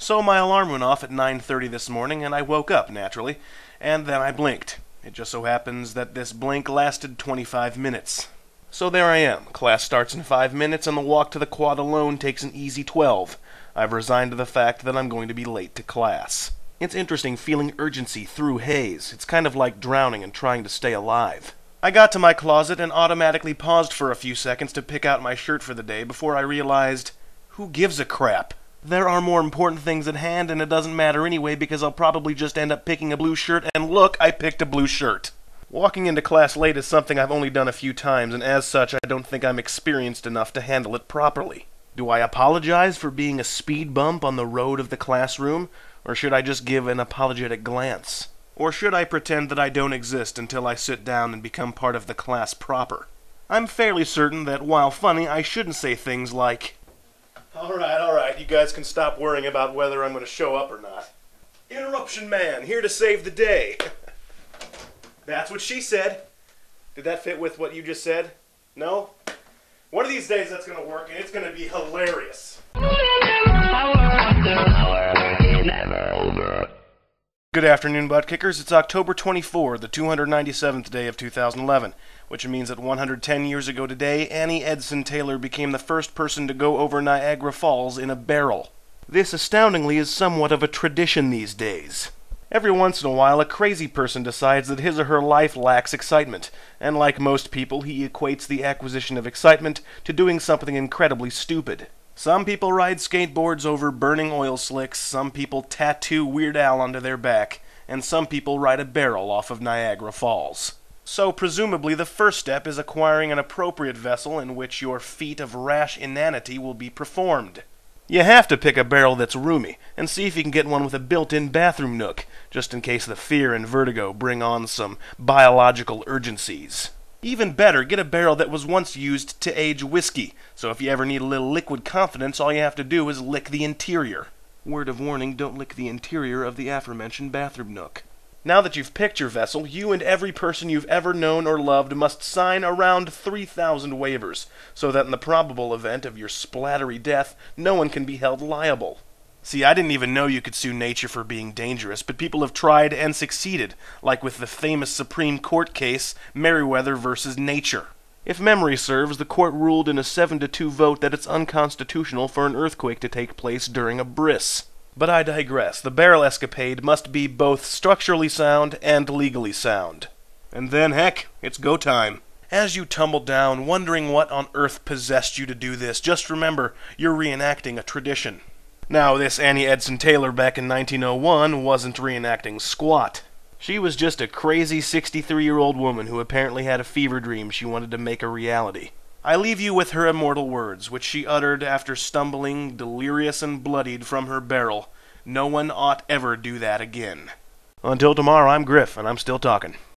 So my alarm went off at 9:30 this morning, and I woke up, naturally, and then I blinked. It just so happens that this blink lasted 25 minutes. So there I am. Class starts in 5 minutes, and the walk to the quad alone takes an easy 12. I've resigned to the fact that I'm going to be late to class. It's interesting feeling urgency through haze. It's kind of like drowning and trying to stay alive. I got to my closet and automatically paused for a few seconds to pick out my shirt for the day before I realized, who gives a crap? There are more important things at hand, and it doesn't matter anyway because I'll probably just end up picking a blue shirt, and look, I picked a blue shirt. Walking into class late is something I've only done a few times, and as such I don't think I'm experienced enough to handle it properly. Do I apologize for being a speed bump on the road of the classroom, or should I just give an apologetic glance? Or should I pretend that I don't exist until I sit down and become part of the class proper? I'm fairly certain that, while funny, I shouldn't say things like, Alright, you guys can stop worrying about whether I'm going to show up or not. Interruption man, here to save the day. That's what she said. Did that fit with what you just said? No? One of these days that's going to work, and it's going to be hilarious. Good afternoon, butt kickers. It's October 24, the 297th day of 2011, which means that 110 years ago today, Annie Edson Taylor became the first person to go over Niagara Falls in a barrel. This, astoundingly, is somewhat of a tradition these days. Every once in a while, a crazy person decides that his or her life lacks excitement, and like most people, he equates the acquisition of excitement to doing something incredibly stupid. Some people ride skateboards over burning oil slicks, some people tattoo Weird Al onto their back, and some people ride a barrel off of Niagara Falls. So presumably the first step is acquiring an appropriate vessel in which your feat of rash inanity will be performed. You have to pick a barrel that's roomy, and see if you can get one with a built-in bathroom nook, just in case the fear and vertigo bring on some biological urgencies. Even better, get a barrel that was once used to age whiskey, so if you ever need a little liquid confidence, all you have to do is lick the interior. Word of warning, don't lick the interior of the aforementioned bathroom nook. Now that you've picked your vessel, you and every person you've ever known or loved must sign around 3,000 waivers, so that in the probable event of your splattery death, no one can be held liable. See, I didn't even know you could sue nature for being dangerous, but people have tried and succeeded, like with the famous Supreme Court case, Merriweather versus Nature. If memory serves, the court ruled in a 7-2 vote that it's unconstitutional for an earthquake to take place during a bris. But I digress. The barrel escapade must be both structurally sound and legally sound. And then, heck, it's go time. As you tumble down, wondering what on earth possessed you to do this, just remember, you're reenacting a tradition. Now, this Annie Edson Taylor back in 1901 wasn't reenacting squat. She was just a crazy 63-year-old woman who apparently had a fever dream she wanted to make a reality. I leave you with her immortal words, which she uttered after stumbling, delirious and bloodied from her barrel. No one ought ever do that again. Until tomorrow, I'm Griff, and I'm still talking.